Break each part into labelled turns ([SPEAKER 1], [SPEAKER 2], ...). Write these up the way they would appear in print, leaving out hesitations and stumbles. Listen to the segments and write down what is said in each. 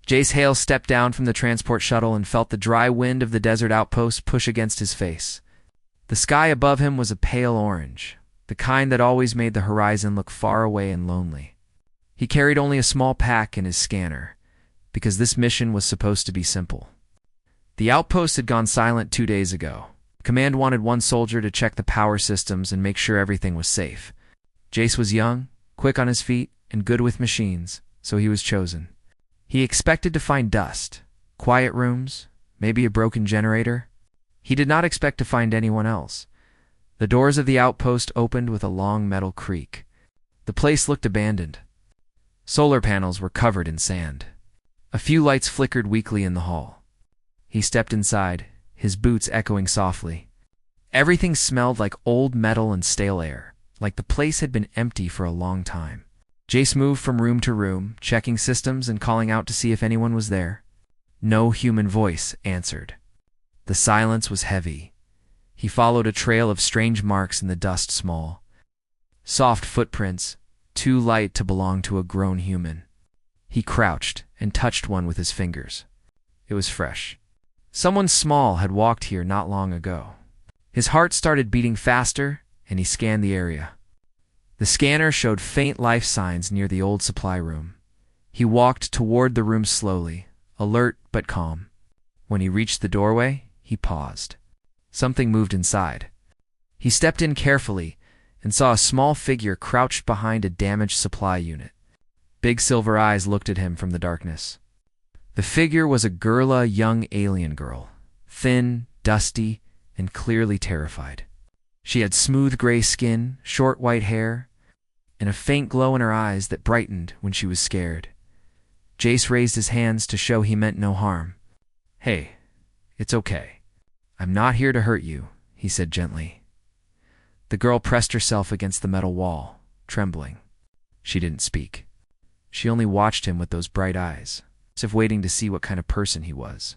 [SPEAKER 1] Jace Hale stepped down from the transport shuttle and felt the dry wind of the desert outpost push against his face. The sky above him was a pale orange, the kind that always made the horizon look far away and lonely. He carried only a small pack in his scanner, because this mission was supposed to be simple. The outpost had gone silent 2 days ago. Command wanted one soldier to check the power systems and make sure everything was safe. Jace was young, quick on his feet, and good with machines, so he was chosen. He expected to find dust, quiet rooms, maybe a broken generator. He did not expect to find anyone else. The doors of the outpost opened with a long metal creak. The place looked abandoned. Solar panels were covered in sand. A few lights flickered weakly in the hall. He stepped inside, his boots echoing softly. Everything smelled like old metal and stale air, like the place had been empty for a long time. Jace moved from room to room, checking systems and calling out to see if anyone was there. No human voice answered. The silence was heavy. He followed a trail of strange marks in the dust small. Soft footprints, too light to belong to a grown human. He crouched and touched one with his fingers. It was fresh. Someone small had walked here not long ago. His heart started beating faster, and he scanned the area. The scanner showed faint life signs near the old supply room. He walked toward the room slowly, alert but calm. When he reached the doorway, he paused. Something moved inside. He stepped in carefully and saw a small figure crouched behind a damaged supply unit. Big silver eyes looked at him from the darkness. The figure was a Gurla young alien girl, thin, dusty, and clearly terrified. She had smooth gray skin, short white hair, and a faint glow in her eyes that brightened when she was scared. Jace raised his hands to show he meant no harm. "Hey, it's okay. I'm not here to hurt you," he said gently. The girl pressed herself against the metal wall, trembling. She didn't speak. She only watched him with those bright eyes, as if waiting to see what kind of person he was.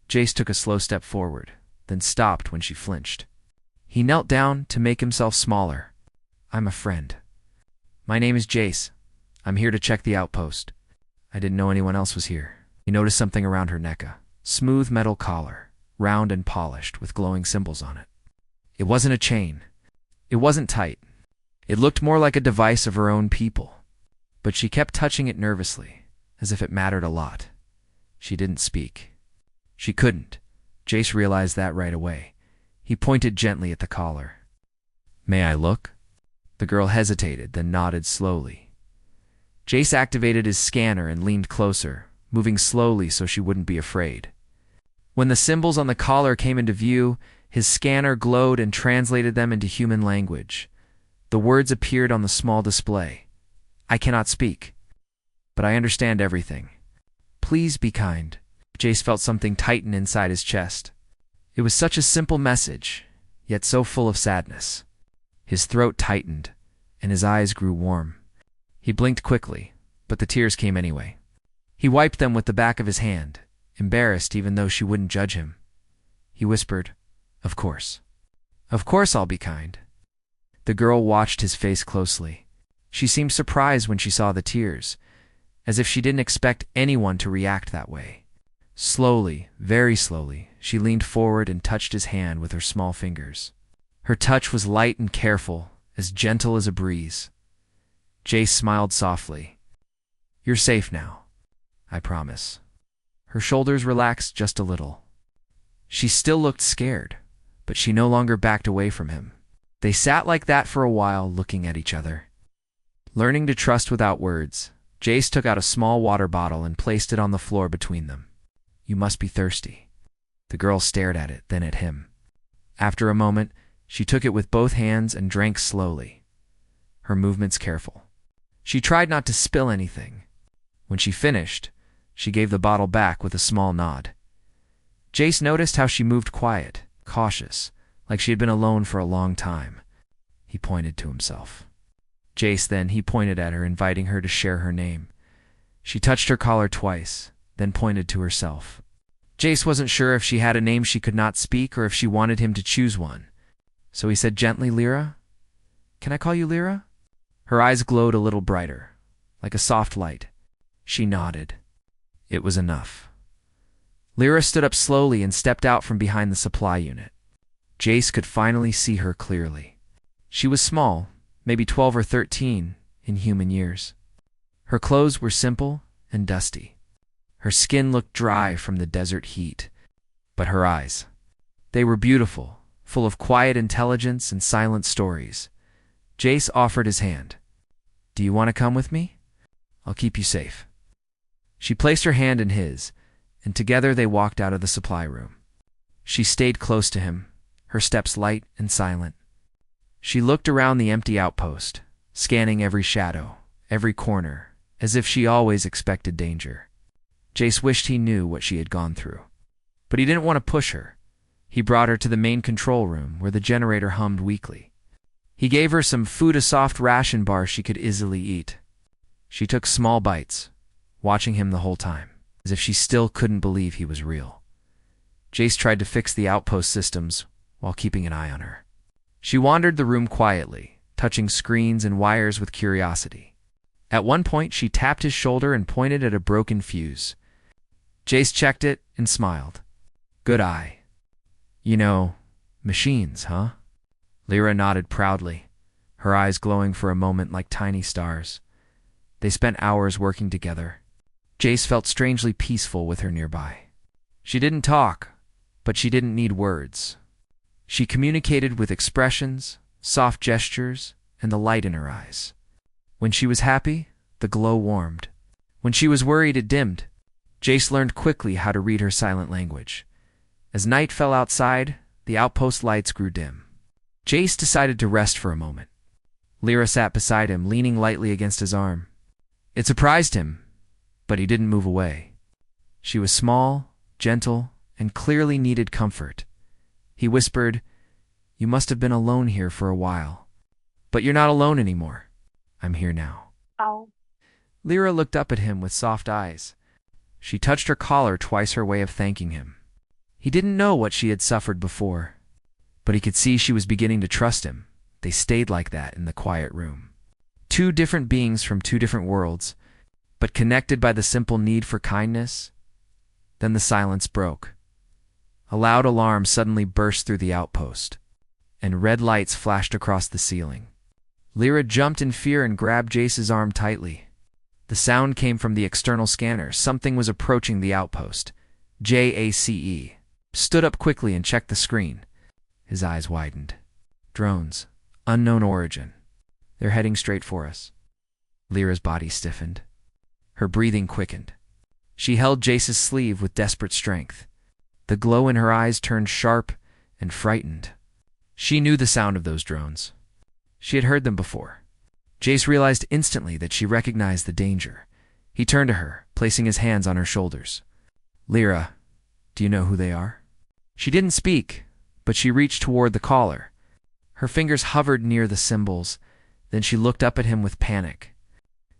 [SPEAKER 1] Jace took a slow step forward, then stopped when she flinched. He knelt down to make himself smaller. "I'm a friend. My name is Jace. I'm here to check the outpost. I didn't know anyone else was here." He noticed something around her neck, a smooth metal collar, round and polished, with glowing symbols on it. It wasn't a chain. It wasn't tight. It looked more like a device of her own people. But she kept touching it nervously, as if it mattered a lot. She didn't speak. She couldn't. Jace realized that right away. He pointed gently at the collar. "May I look?" The girl hesitated, then nodded slowly. Jace activated his scanner and leaned closer, moving slowly so she wouldn't be afraid. When the symbols on the collar came into view, his scanner glowed and translated them into human language. The words appeared on the small display. "I cannot speak, but I understand everything. Please be kind." Jace felt something tighten inside his chest. It was such a simple message, yet so full of sadness. His throat tightened, and his eyes grew warm. He blinked quickly, but the tears came anyway. He wiped them with the back of his hand, embarrassed even though she wouldn't judge him. He whispered, "Of course. Of course I'll be kind." The girl watched his face closely. She seemed surprised when she saw the tears, as if she didn't expect anyone to react that way. Slowly, very slowly, she leaned forward and touched his hand with her small fingers. Her touch was light and careful, as gentle as a breeze. Jace smiled softly. "You're safe now, I promise." Her shoulders relaxed just a little. She still looked scared, but she no longer backed away from him. They sat like that for a while, looking at each other. Learning to trust without words, Jace took out a small water bottle and placed it on the floor between them. "You must be thirsty." The girl stared at it, then at him. After a moment, she took it with both hands and drank slowly, her movements careful. She tried not to spill anything. When she finished, she gave the bottle back with a small nod. Jace noticed how she moved quiet, cautious, like she had been alone for a long time. He pointed to himself. Jace then, he pointed at her, inviting her to share her name. She touched her collar twice, then pointed to herself. Jace wasn't sure if she had a name she could not speak or if she wanted him to choose one. So he said gently, "Lyra? Can I call you Lyra?" Her eyes glowed a little brighter, like a soft light. She nodded. It was enough. Lyra stood up slowly and stepped out from behind the supply unit. Jace could finally see her clearly. She was small, maybe 12 or 13 in human years. Her clothes were simple and dusty. Her skin looked dry from the desert heat. But her eyes, they were beautiful, full of quiet intelligence and silent stories. Jace offered his hand. "Do you want to come with me? I'll keep you safe." She placed her hand in his, and together they walked out of the supply room. She stayed close to him, her steps light and silent. She looked around the empty outpost, scanning every shadow, every corner, as if she always expected danger. Jace wished he knew what she had gone through. But he didn't want to push her. He brought her to the main control room where the generator hummed weakly. He gave her some food, a soft ration bar she could easily eat. She took small bites, watching him the whole time, as if she still couldn't believe he was real. Jace tried to fix the outpost systems while keeping an eye on her. She wandered the room quietly, touching screens and wires with curiosity. At one point, she tapped his shoulder and pointed at a broken fuse. Jace checked it and smiled. "Good eye. You know, machines, huh?" Lyra nodded proudly, her eyes glowing for a moment like tiny stars. They spent hours working together. Jace felt strangely peaceful with her nearby. She didn't talk, but she didn't need words. She communicated with expressions, soft gestures, and the light in her eyes. When she was happy, the glow warmed. When she was worried, it dimmed. Jace learned quickly how to read her silent language. As night fell outside, the outpost lights grew dim. Jace decided to rest for a moment. Lyra sat beside him, leaning lightly against his arm. It surprised him, but he didn't move away. She was small, gentle, and clearly needed comfort. He whispered, "You must have been alone here for a while. But you're not alone anymore. I'm here now."
[SPEAKER 2] Oh.
[SPEAKER 1] Lyra looked up at him with soft eyes. She touched her collar twice, her way of thanking him. He didn't know what she had suffered before, but he could see she was beginning to trust him. They stayed like that in the quiet room. Two different beings from two different worlds, but connected by the simple need for kindness. Then the silence broke. A loud alarm suddenly burst through the outpost, and red lights flashed across the ceiling. Lyra jumped in fear and grabbed Jace's arm tightly. The sound came from the external scanner. Something was approaching the outpost. JACE stood up quickly and checked the screen. His eyes widened. "Drones. Unknown origin. They're heading straight for us." Lyra's body stiffened. Her breathing quickened. She held Jace's sleeve with desperate strength. The glow in her eyes turned sharp and frightened. She knew the sound of those drones. She had heard them before. Jace realized instantly that she recognized the danger. He turned to her, placing his hands on her shoulders. "Lyra, do you know who they are?" She didn't speak, but she reached toward the collar. Her fingers hovered near the symbols, then she looked up at him with panic.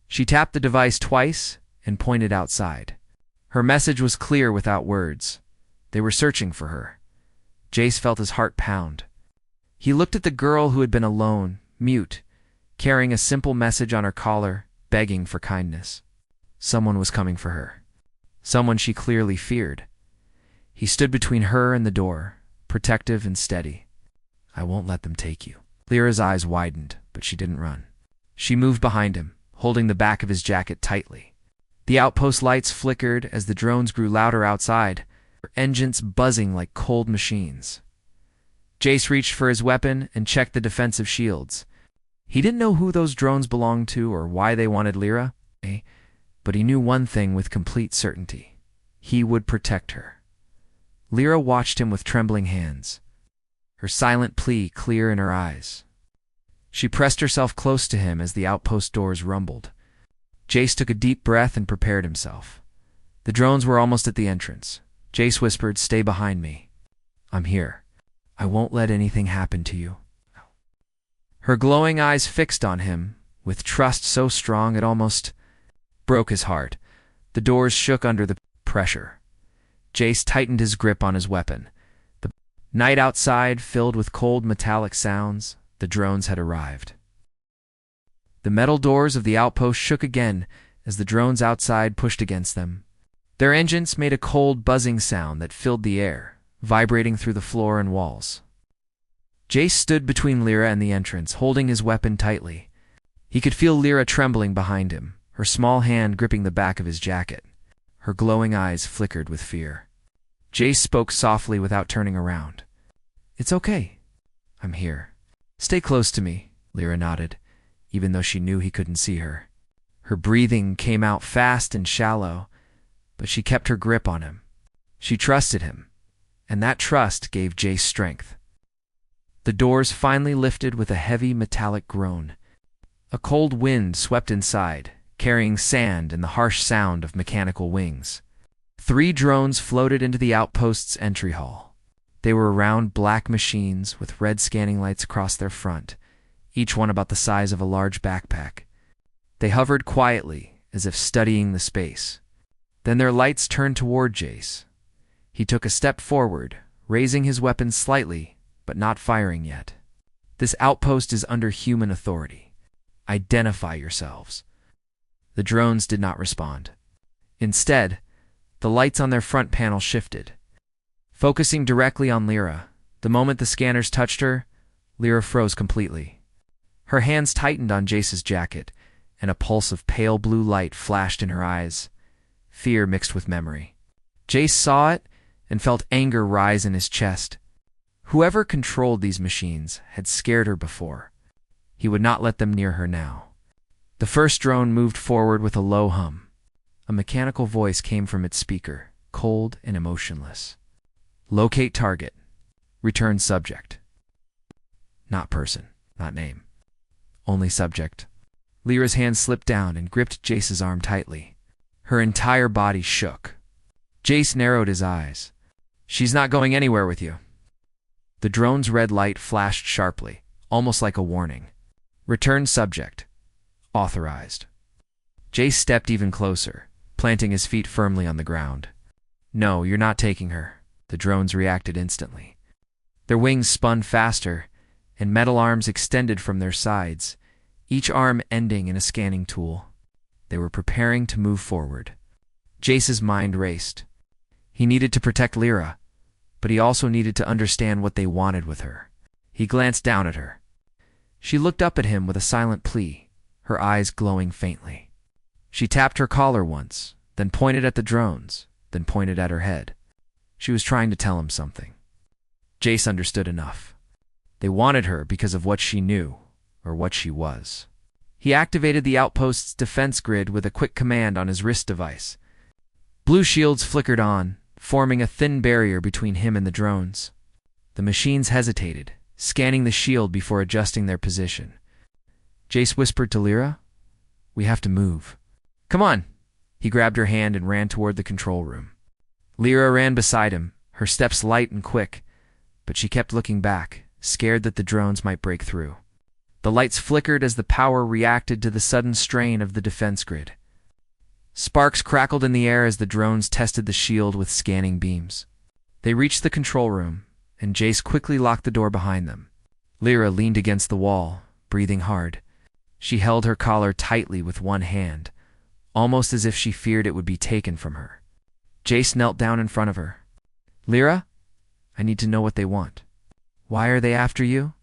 [SPEAKER 1] She tapped the device twice and pointed outside. Her message was clear without words. They were searching for her. Jace felt his heart pound. He looked at the girl who had been alone, mute, carrying a simple message on her collar, begging for kindness. Someone was coming for her. Someone she clearly feared. He stood between her and the door, protective and steady. "I won't let them take you." Lyra's eyes widened, but she didn't run. She moved behind him, holding the back of his jacket tightly. The outpost lights flickered as the drones grew louder outside, their engines buzzing like cold machines. Jace reached for his weapon and checked the defensive shields. He didn't know who those drones belonged to or why they wanted Lyra, but he knew one thing with complete certainty. He would protect her. Lyra watched him with trembling hands, her silent plea clear in her eyes. She pressed herself close to him as the outpost doors rumbled. Jace took a deep breath and prepared himself. The drones were almost at the entrance. Jace whispered, "Stay behind me. I'm here. I won't let anything happen to you." Her glowing eyes fixed on him, with trust so strong it almost broke his heart. The doors shook under the pressure. Jace tightened his grip on his weapon. The night outside filled with cold metallic sounds. The drones had arrived. The metal doors of the outpost shook again as the drones outside pushed against them. Their engines made a cold, buzzing sound that filled the air, vibrating through the floor and walls. Jace stood between Lyra and the entrance, holding his weapon tightly. He could feel Lyra trembling behind him, her small hand gripping the back of his jacket. Her glowing eyes flickered with fear. Jace spoke softly without turning around. "It's okay. I'm here. Stay close to me," Lyra nodded, even though she knew he couldn't see her. Her breathing came out fast and shallow, but she kept her grip on him. She trusted him, and that trust gave Jace strength. The doors finally lifted with a heavy metallic groan. A cold wind swept inside, carrying sand and the harsh sound of mechanical wings. 3 drones floated into the outpost's entry hall. They were round black machines with red scanning lights across their front, each one about the size of a large backpack. They hovered quietly, as if studying the space. Then their lights turned toward Jace. He took a step forward, raising his weapon slightly, but not firing yet. "This outpost is under human authority. Identify yourselves." The drones did not respond. Instead, the lights on their front panel shifted. Focusing directly on Lyra, the moment the scanners touched her, Lyra froze completely. Her hands tightened on Jace's jacket, and a pulse of pale blue light flashed in her eyes, fear mixed with memory. Jace saw it and felt anger rise in his chest. Whoever controlled these machines had scared her before. He would not let them near her now. The first drone moved forward with a low hum. A mechanical voice came from its speaker, cold and emotionless. "Locate target. Return subject." Not person, not name. Only subject. Lyra's hand slipped down and gripped Jace's arm tightly. Her entire body shook. Jace narrowed his eyes. "She's not going anywhere with you." The drone's red light flashed sharply, almost like a warning. "Return subject. Authorized." Jace stepped even closer, planting his feet firmly on the ground. "No, you're not taking her." The drones reacted instantly. Their wings spun faster, and metal arms extended from their sides, each arm ending in a scanning tool. They were preparing to move forward. Jace's mind raced. He needed to protect Lyra, but he also needed to understand what they wanted with her. He glanced down at her. She looked up at him with a silent plea, her eyes glowing faintly. She tapped her collar once, then pointed at the drones, then pointed at her head. She was trying to tell him something. Jace understood enough. They wanted her because of what she knew, or what she was. He activated the outpost's defense grid with a quick command on his wrist device. Blue shields flickered on, forming a thin barrier between him and the drones. The machines hesitated, scanning the shield before adjusting their position. Jace whispered to Lyra, "We have to move." "Come on." He grabbed her hand and ran toward the control room. Lyra ran beside him, her steps light and quick, but she kept looking back, scared that the drones might break through. The lights flickered as the power reacted to the sudden strain of the defense grid. Sparks crackled in the air as the drones tested the shield with scanning beams. They reached the control room, and Jace quickly locked the door behind them. Lyra leaned against the wall, breathing hard. She held her collar tightly with one hand, almost as if she feared it would be taken from her. Jace knelt down in front of her. "Lyra, I need to know what they want. Why are they after you?"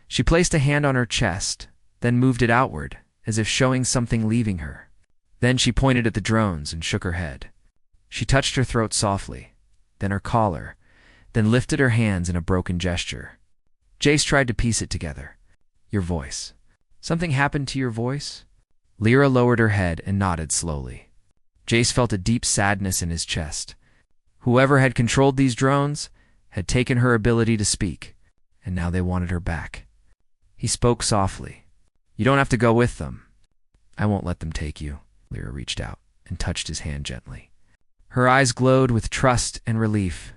[SPEAKER 1] She placed a hand on her chest, then moved it outward, as if showing something leaving her. Then she pointed at the drones and shook her head. She touched her throat softly, then her collar, then lifted her hands in a broken gesture. Jace tried to piece it together. "Your voice. Something happened to your voice?" Lyra lowered her head and nodded slowly. Jace felt a deep sadness in his chest. Whoever had controlled these drones had taken her ability to speak, and now they wanted her back. He spoke softly. "You don't have to go with them." "I won't let them take you." Lyra reached out and touched his hand gently. Her eyes glowed with trust and relief.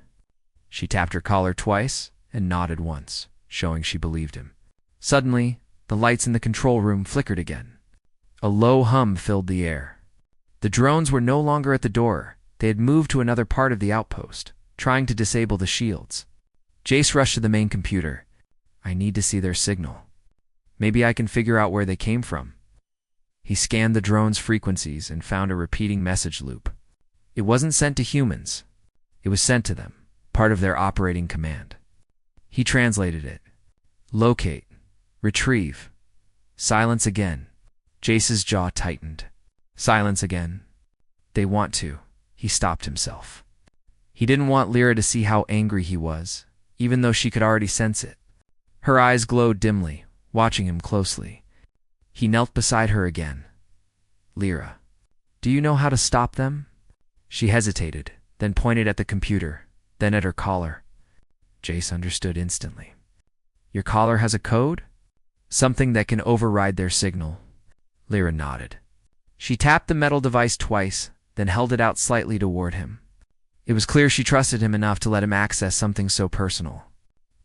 [SPEAKER 1] She tapped her collar twice and nodded once, showing she believed him. Suddenly, the lights in the control room flickered again. A low hum filled the air. The drones were no longer at the door. They had moved to another part of the outpost, trying to disable the shields. Jace rushed to the main computer. "I need to see their signal. Maybe I can figure out where they came from." He scanned the drone's frequencies and found a repeating message loop. It wasn't sent to humans. It was sent to them, part of their operating command. He translated it. Locate. Retrieve. Silence again. Jace's jaw tightened. Silence again. They want to. He stopped himself. He didn't want Lyra to see how angry he was, even though she could already sense it. Her eyes glowed dimly, watching him closely. He knelt beside her again. Lyra, do you know how to stop them? She hesitated, then pointed at the computer, then at her collar. Jace understood instantly. Your collar has a code? Something that can override their signal. Lyra nodded. She tapped the metal device twice, then held it out slightly toward him. It was clear she trusted him enough to let him access something so personal.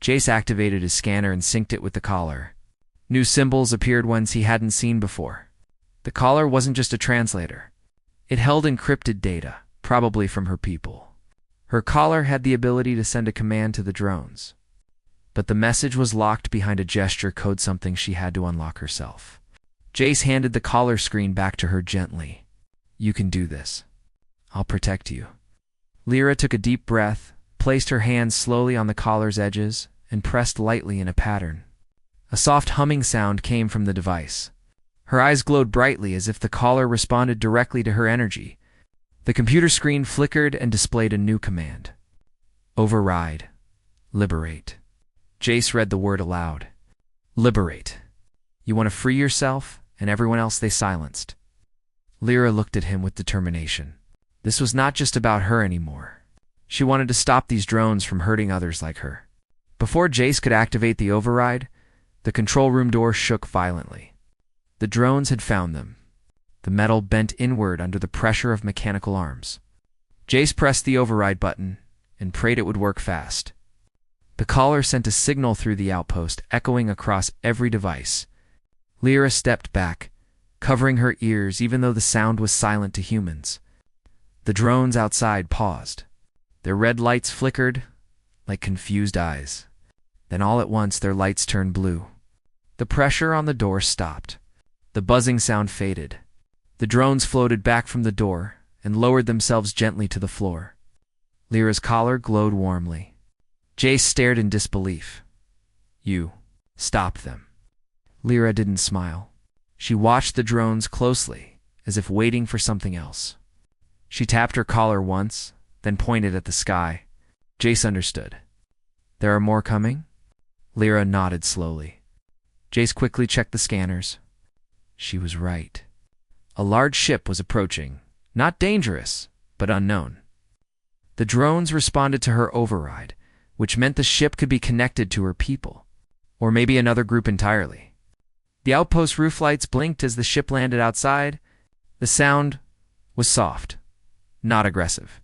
[SPEAKER 1] Jace activated his scanner and synced it with the collar. New symbols appeared ones he hadn't seen before. The collar wasn't just a translator. It held encrypted data, probably from her people. Her collar had the ability to send a command to the drones. But the message was locked behind a gesture code, something she had to unlock herself. Jace handed the collar screen back to her gently. You can do this. I'll protect you. Lyra took a deep breath, placed her hands slowly on the collar's edges, and pressed lightly in a pattern. A soft humming sound came from the device. Her eyes glowed brightly as if the collar responded directly to her energy. The computer screen flickered and displayed a new command. Override. Liberate. Jace read the word aloud. Liberate. You want to free yourself and everyone else they silenced. Lyra looked at him with determination. This was not just about her anymore. She wanted to stop these drones from hurting others like her. Before Jace could activate the override, the control room door shook violently. The drones had found them. The metal bent inward under the pressure of mechanical arms. Jace pressed the override button and prayed it would work fast. The collar sent a signal through the outpost, echoing across every device. Lyra stepped back, covering her ears even though the sound was silent to humans. The drones outside paused. Their red lights flickered like confused eyes. Then all at once their lights turned blue. The pressure on the door stopped. The buzzing sound faded. The drones floated back from the door and lowered themselves gently to the floor. Lyra's collar glowed warmly. Jace stared in disbelief. You stopped them. Lyra didn't smile. She watched the drones closely, as if waiting for something else. She tapped her collar once, then pointed at the sky. Jace understood. There are more coming? Lyra nodded slowly. Jace quickly checked the scanners. She was right. A large ship was approaching, not dangerous, but unknown. The drones responded to her override, which meant the ship could be connected to her people, or maybe another group entirely. The outpost roof lights blinked as the ship landed outside. The sound was soft, not aggressive.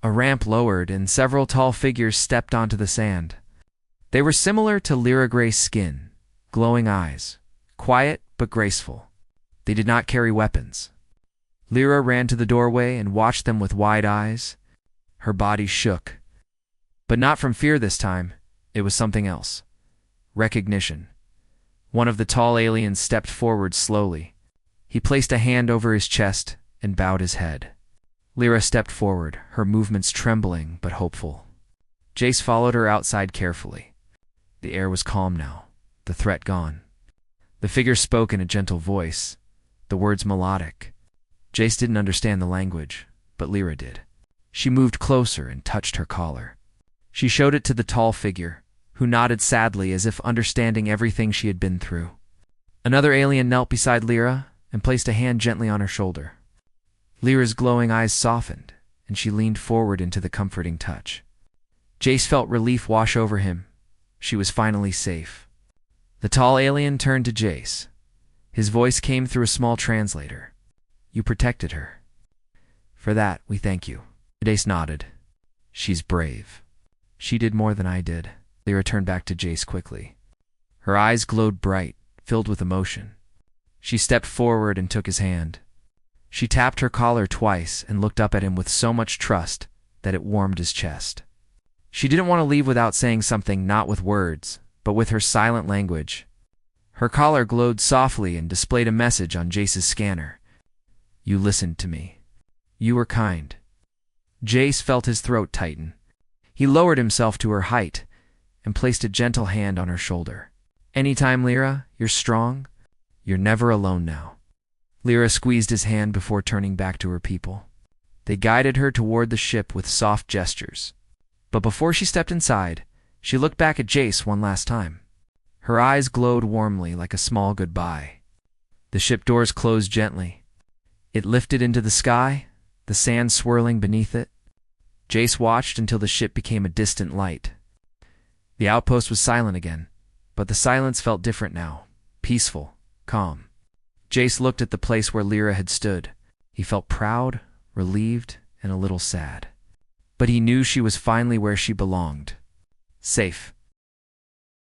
[SPEAKER 1] A ramp lowered and several tall figures stepped onto the sand. They were similar to Lyra Gray's skin, glowing eyes, quiet but graceful. They did not carry weapons. Lyra ran to the doorway and watched them with wide eyes. Her body shook. But not from fear this time. It was something else. Recognition. One of the tall aliens stepped forward slowly. He placed a hand over his chest and bowed his head. Lyra stepped forward, her movements trembling but hopeful. Jace followed her outside carefully. The air was calm now, the threat gone. The figure spoke in a gentle voice, the words melodic. Jace didn't understand the language, but Lyra did. She moved closer and touched her collar. She showed it to the tall figure, who nodded sadly as if understanding everything she had been through. Another alien knelt beside Lyra and placed a hand gently on her shoulder. Lyra's glowing eyes softened, and she leaned forward into the comforting touch. Jace felt relief wash over him. She was finally safe. The tall alien turned to Jace. His voice came through a small translator. You protected her. For that, we thank you. Jace nodded. She's brave. She did more than I did. Lyra turned back to Jace quickly. Her eyes glowed bright, filled with emotion. She stepped forward and took his hand. She tapped her collar twice and looked up at him with so much trust that it warmed his chest. She didn't want to leave without saying something, not with words, but with her silent language. Her collar glowed softly and displayed a message on Jace's scanner. You listened to me. You were kind. Jace felt his throat tighten. He lowered himself to her height and placed a gentle hand on her shoulder. "Anytime, Lyra, you're strong. You're never alone now." Lyra squeezed his hand before turning back to her people. They guided her toward the ship with soft gestures. But before she stepped inside, she looked back at Jace one last time. Her eyes glowed warmly like a small goodbye. The ship doors closed gently. It lifted into the sky, the sand swirling beneath it. Jace watched until the ship became a distant light. The outpost was silent again, but the silence felt different now, peaceful, calm. Jace looked at the place where Lyra had stood. He felt proud, relieved, and a little sad. But he knew she was finally where she belonged. Safe.